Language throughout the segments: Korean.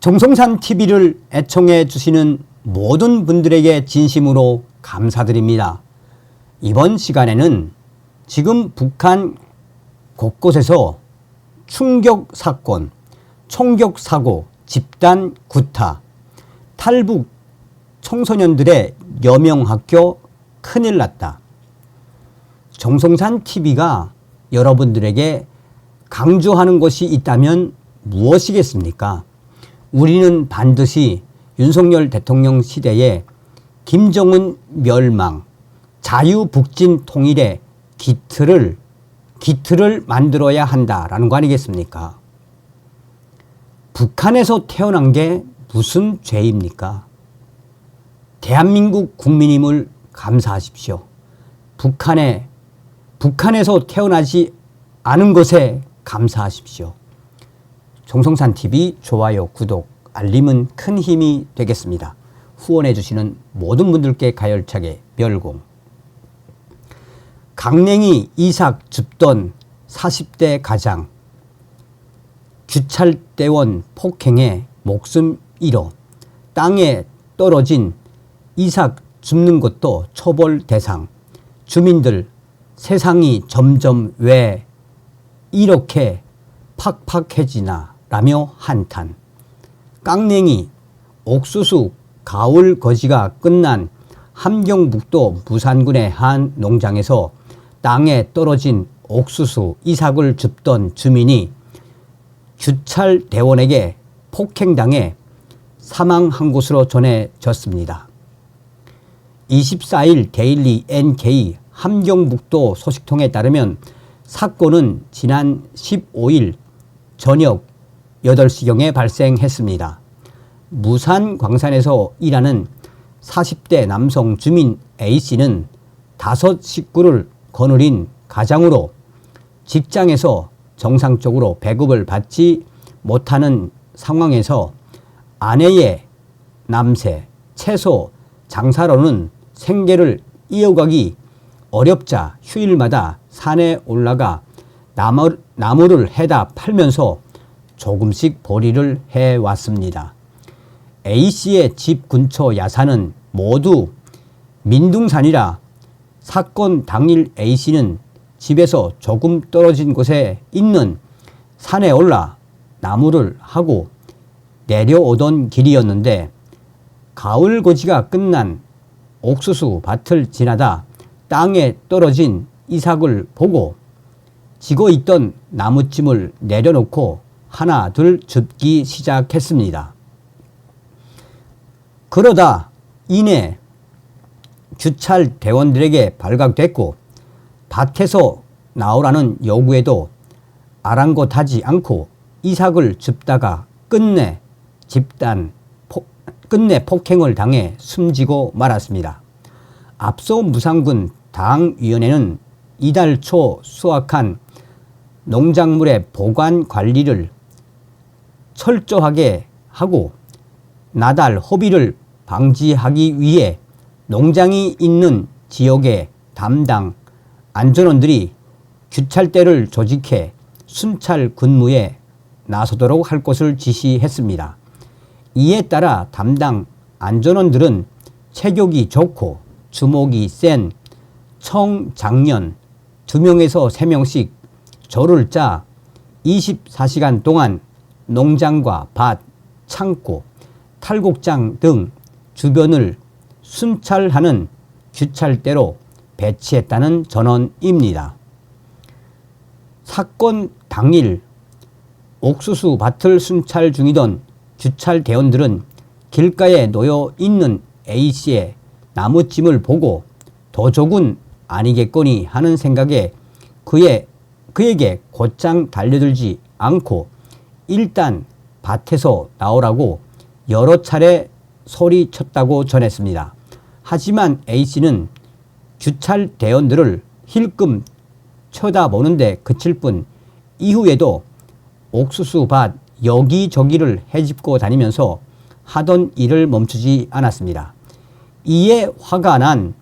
정성산 TV를 애청해 주시는 모든 분들에게 진심으로 감사드립니다. 이번 시간에는 지금 북한 곳곳에서 충격 사건, 총격 사고, 집단 구타, 탈북 청소년들의 여명학교 큰일 났다. 정성산 TV가 여러분들에게 강조하는 것이 있다면 무엇이겠습니까? 우리는 반드시 윤석열 대통령 시대에 김정은 멸망, 자유북진 통일의 기틀을 만들어야 한다라는 거 아니겠습니까? 북한에서 태어난 게 무슨 죄입니까? 대한민국 국민임을 감사하십시오. 북한에서 태어나지 않은 것에 감사하십시오. 정성산 TV 좋아요, 구독, 알림은 큰 힘이 되겠습니다. 후원해 주시는 모든 분들께 가열차게 멸공. 강냉이 이삭 줍던 40대 가장, 규찰대원 폭행에 목숨 잃어 땅에 떨어진 이삭 줍는 것도 처벌 대상. 주민들 세상이 점점 왜 이렇게 팍팍해지나 라며 한탄. 깡냉이 옥수수 가을 거지가 끝난 함경북도 무산군의 한 농장에서 땅에 떨어진 옥수수 이삭을 줍던 주민이 규찰대원에게 폭행당해 사망한 것으로 전해졌습니다. 24일 데일리 NK 함경북도 소식통에 따르면 사건은 지난 15일 저녁 8시경에 발생했습니다. 무산 광산에서 일하는 40대 남성 주민 A씨는 5 식구를 거느린 가장으로 직장에서 정상적으로 배급을 받지 못하는 상황에서 아내의 남새, 채소 장사로는 생계를 이어가기 어렵자 휴일마다 산에 올라가 나무를 해다 팔면서 조금씩 벌이를 해왔습니다. A씨의 집 근처 야산은 모두 민둥산이라 사건 당일 A씨는 집에서 조금 떨어진 곳에 있는 산에 올라 나무를 하고 내려오던 길이었는데 가을 거지가 끝난 옥수수 밭을 지나다 땅에 떨어진 이삭을 보고 지고 있던 나무찜을 내려놓고 하나 둘 줍기 시작했습니다. 그러다 이내 규찰 대원들에게 발각됐고 밭에서 나오라는 요구에도 아랑곳하지 않고 이삭을 줍다가 끝내 폭행을 당해 숨지고 말았습니다. 앞서 무산군 당위원회는 이달 초 수확한 농작물의 보관 관리를 철저하게 하고 나달 허비를 방지하기 위해 농장이 있는 지역의 담당 안전원들이 규찰대를 조직해 순찰 근무에 나서도록 할 것을 지시했습니다. 이에 따라 담당 안전원들은 체격이 좋고 주목이 센 청장년 2명에서 3명씩 조를 짜 24시간 동안 농장과 밭, 창고, 탈곡장 등 주변을 순찰하는 규찰대로 배치했다는 전언입니다. 사건 당일 옥수수 밭을 순찰 중이던 규찰 대원들은 길가에 놓여 있는 A씨의 나무찜을 보고 도적은 아니겠거니 하는 생각에 그에게 곧장 달려들지 않고 일단 밭에서 나오라고 여러 차례 소리쳤다고 전했습니다. 하지만 A씨는 규찰 대원들을 힐끔 쳐다보는데 그칠 뿐 이후에도 옥수수 밭 여기저기를 헤집고 다니면서 하던 일을 멈추지 않았습니다. 이에 화가 난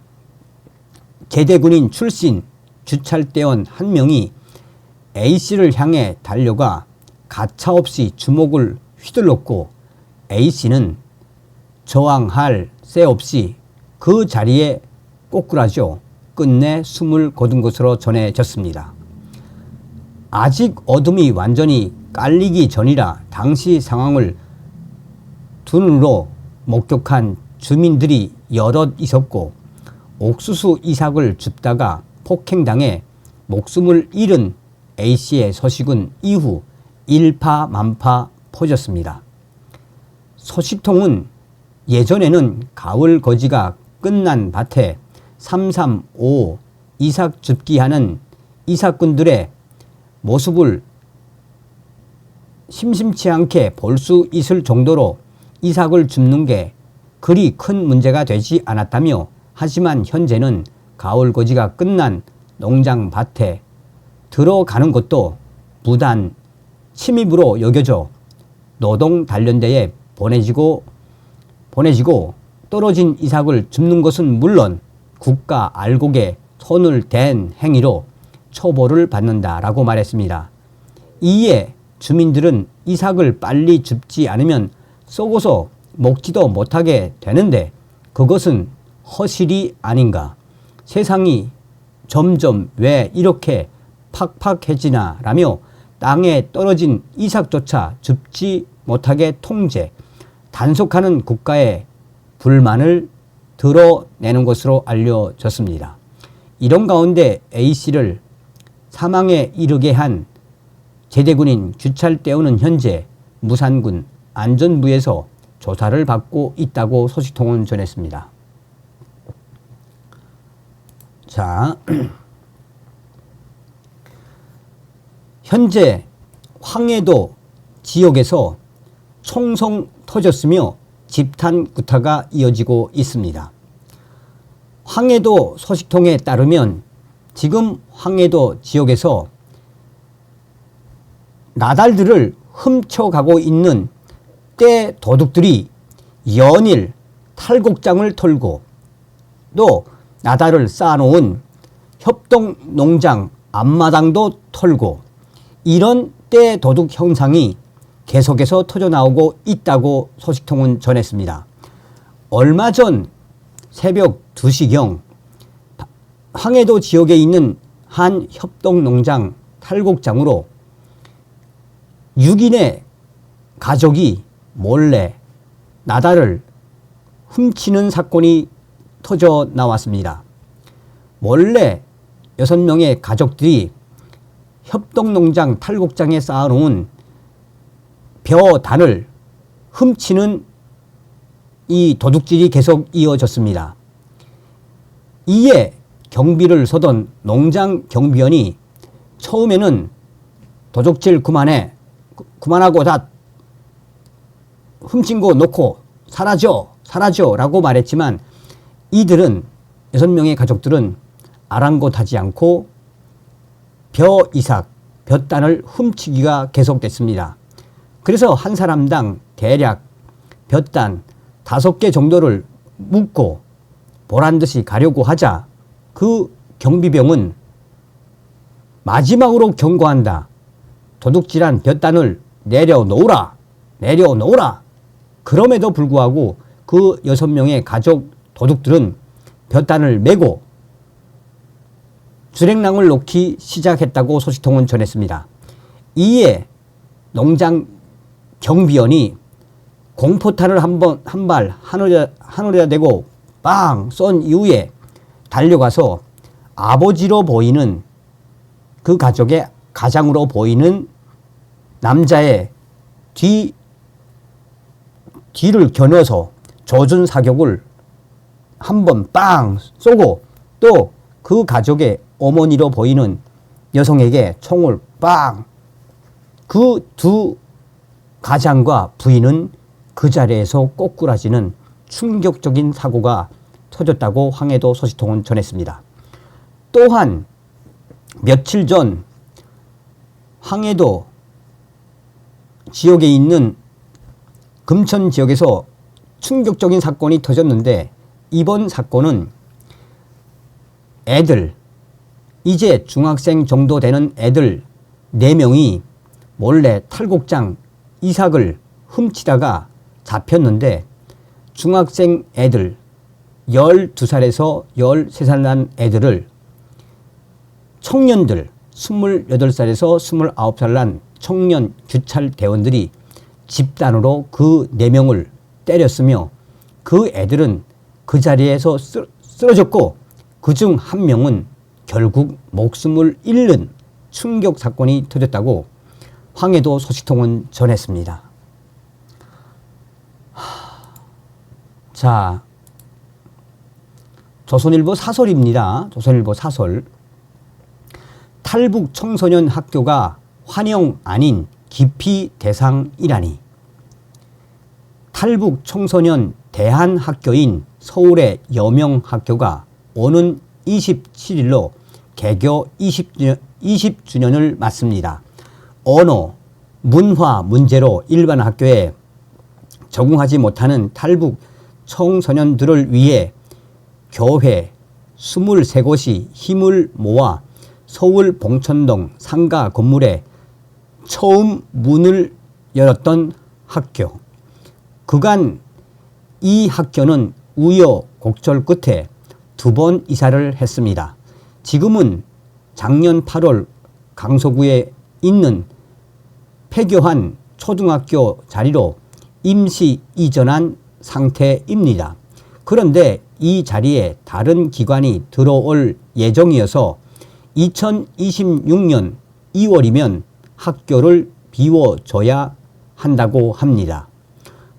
제대군인 출신 규찰대원 한 명이 A씨를 향해 달려가 가차없이 주먹을 휘둘렀고 A씨는 저항할 새 없이 그 자리에 꼬꾸라져 끝내 숨을 거둔 것으로 전해졌습니다. 아직 어둠이 완전히 깔리기 전이라 당시 상황을 두 눈으로 목격한 주민들이 여럿 있었고 옥수수 이삭을 줍다가 폭행당해 목숨을 잃은 A씨의 소식은 이후 일파만파 퍼졌습니다. 소식통은 예전에는 가을 거지가 끝난 밭에 335 이삭 줍기하는 이삭꾼들의 모습을 심심치 않게 볼 수 있을 정도로 이삭을 줍는 게 그리 큰 문제가 되지 않았다며, 하지만 현재는 가을 거지가 끝난 농장 밭에 들어가는 것도 무단 침입으로 여겨져 노동 단련대에 보내지고 떨어진 이삭을 줍는 것은 물론 국가 알곡에 손을 댄 행위로 처벌을 받는다라고 말했습니다. 이에 주민들은 이삭을 빨리 줍지 않으면 썩어서 먹지도 못하게 되는데 그것은 허실이 아닌가. 세상이 점점 왜 이렇게 팍팍해지나 라며 땅에 떨어진 이삭조차 줍지 못하게 통제, 단속하는 국가의 불만을 드러내는 것으로 알려졌습니다. 이런 가운데 A씨를 사망에 이르게 한 제대군인 규찰대원은 현재 무산군 안전부에서 조사를 받고 있다고 소식통은 전했습니다. 자, 현재 황해도 지역에서 총성 터졌으며 집단 구타가 이어지고 있습니다. 황해도 소식통에 따르면 지금 황해도 지역에서 나달들을 훔쳐가고 있는 떼 도둑들이 연일 탈곡장을 털고 또 나달을 쌓아놓은 협동농장 앞마당도 털고 이런 떼 도둑 현상이 계속해서 터져나오고 있다고 소식통은 전했습니다. 얼마 전 새벽 2시경 황해도 지역에 있는 한 협동농장 탈곡장으로 6인의 가족이 몰래 나달을 훔치는 사건이 터져 나왔습니다. 몰래 6명의 가족들이 협동농장 탈곡장에 쌓아놓은 벼단을 훔치는 이 도둑질이 계속 이어졌습니다. 이에 경비를 서던 농장 경비원이 처음에는 도둑질 그만하고 다 훔친 거 놓고 사라져 라고 말했지만 이들은 6명의 가족들은 아랑곳하지 않고 벼단을 훔치기가 계속됐습니다. 그래서 한 사람당 대략 벼단 5개 정도를 묶고 보란듯이 가려고 하자 그 경비병은 마지막으로 경고한다. 도둑질한 벼단을 내려놓으라. 그럼에도 불구하고 그 6명의 가족 도둑들은 벼단을 메고 주랭랑을 놓기 시작했다고 소식통은 전했습니다. 이에 농장 경비원이 공포탄을 한 발 하늘에다 대고 빵 쏜 이후에 달려가서 아버지로 보이는 그 가족의 가장으로 보이는 남자의 뒤를 겨눠서 조준 사격을 한 번 빵 쏘고 또 그 가족의 어머니로 보이는 여성에게 총을 빵. 그 두 가장과 부인은 그 자리에서 꼬꾸라지는 충격적인 사고가 터졌다고 황해도 소식통은 전했습니다. 또한 며칠 전 황해도 지역에 있는 금천 지역에서 충격적인 사건이 터졌는데 이번 사건은 애들, 이제 중학생 정도 되는 애들 4명이 몰래 탈곡장 이삭을 훔치다가 잡혔는데 중학생 애들 12살에서 13살 난 애들을 청년들 28살에서 29살 난 청년 규찰 대원들이 집단으로 그 4명을 때렸으며 그 애들은 그 자리에서 쓰러졌고 그중 한 명은 결국 목숨을 잃는 충격 사건이 터졌다고 황해도 소식통은 전했습니다. 자, 조선일보 사설입니다. 조선일보 사설. 탈북 청소년 학교가 환영 아닌 기피 대상이라니. 탈북 청소년 대한학교인 서울의 여명학교가 오는 27일로 개교 20주년을 맞습니다. 언어, 문화 문제로 일반 학교에 적응하지 못하는 탈북 청소년들을 위해 교회 23곳이 힘을 모아 서울 봉천동 상가 건물에 처음 문을 열었던 학교. 그간 이 학교는 우여곡절 끝에 2번 이사를 했습니다. 지금은 작년 8월 강서구에 있는 폐교한 초등학교 자리로 임시 이전한 상태입니다. 그런데 이 자리에 다른 기관이 들어올 예정이어서 2026년 2월이면 학교를 비워줘야 한다고 합니다.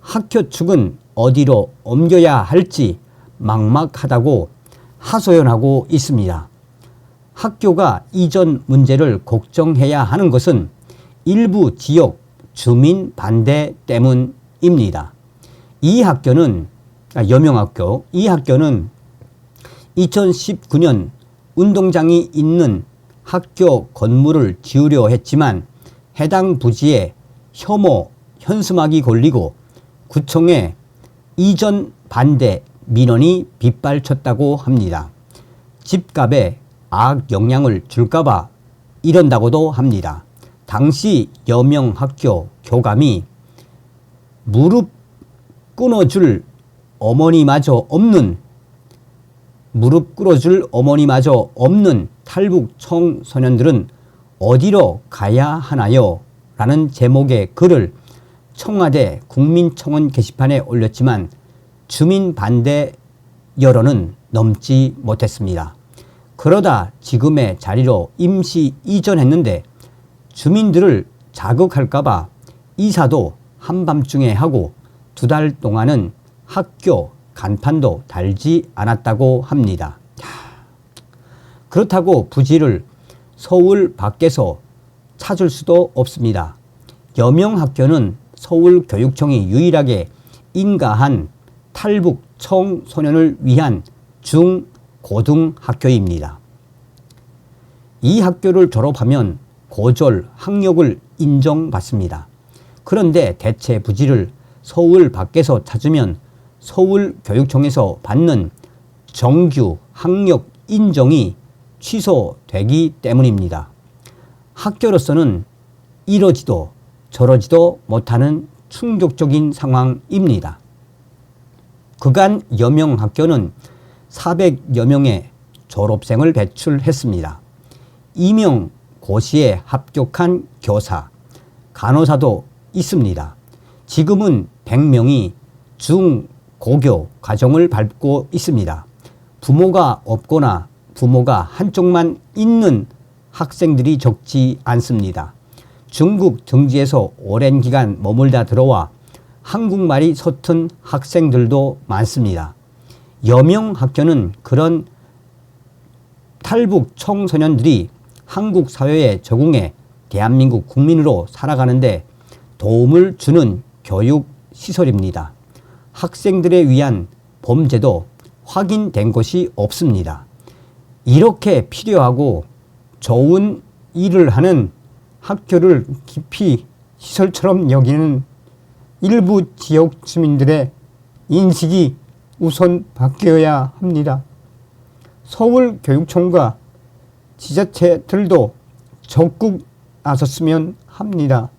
학교 측은 어디로 옮겨야 할지 막막하다고 하소연하고 있습니다. 학교가 이전 문제를 걱정해야 하는 것은 일부 지역 주민 반대 때문입니다. 이 학교는 여명학교, 이 학교는 2019년 운동장이 있는 학교 건물을 지으려 했지만 해당 부지에 혐오 현수막이 걸리고 구청에 이전 반대 민원이 빗발쳤다고 합니다. 집값에 악영향을 줄까봐 이런다고도 합니다. 당시 여명학교 교감이 무릎 꿇어줄 어머니마저 없는 탈북 청소년들은 어디로 가야 하나요? 라는 제목의 글을 청와대 국민청원 게시판에 올렸지만 주민 반대 여론은 넘지 못했습니다. 그러다 지금의 자리로 임시 이전했는데 주민들을 자극할까봐 이사도 한밤중에 하고 2달 동안은 학교 간판도 달지 않았다고 합니다. 그렇다고 부지를 서울 밖에서 찾을 수도 없습니다. 여명학교는 서울교육청이 유일하게 인가한 탈북 청소년을 위한 중, 고등학교입니다. 이 학교를 졸업하면 고졸 학력을 인정받습니다. 그런데 대체 부지를 서울 밖에서 찾으면 서울교육청에서 받는 정규 학력 인정이 취소되기 때문입니다. 학교로서는 이러지도 저러지도 못하는 충격적인 상황입니다. 그간 여명학교는 400여 명의 졸업생을 배출했습니다. 임용고시에 합격한 교사, 간호사도 있습니다. 지금은 100명이 중고교 과정을 밟고 있습니다. 부모가 없거나 부모가 한쪽만 있는 학생들이 적지 않습니다. 중국 등지에서 오랜 기간 머물다 들어와 한국말이 서툰 학생들도 많습니다. 여명학교는 그런 탈북 청소년들이 한국 사회에 적응해 대한민국 국민으로 살아가는데 도움을 주는 교육 시설입니다. 학생들에 위한 범죄도 확인된 것이 없습니다. 이렇게 필요하고 좋은 일을 하는 학교를 기피 시설처럼 여기는 일부 지역 주민들의 인식이 우선 바뀌어야 합니다. 서울교육청과 지자체들도 적극 나섰으면 합니다.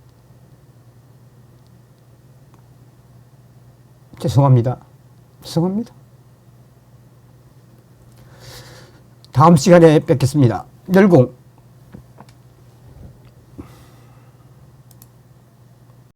죄송합니다. 죄송합니다. 다음 시간에 뵙겠습니다. 열공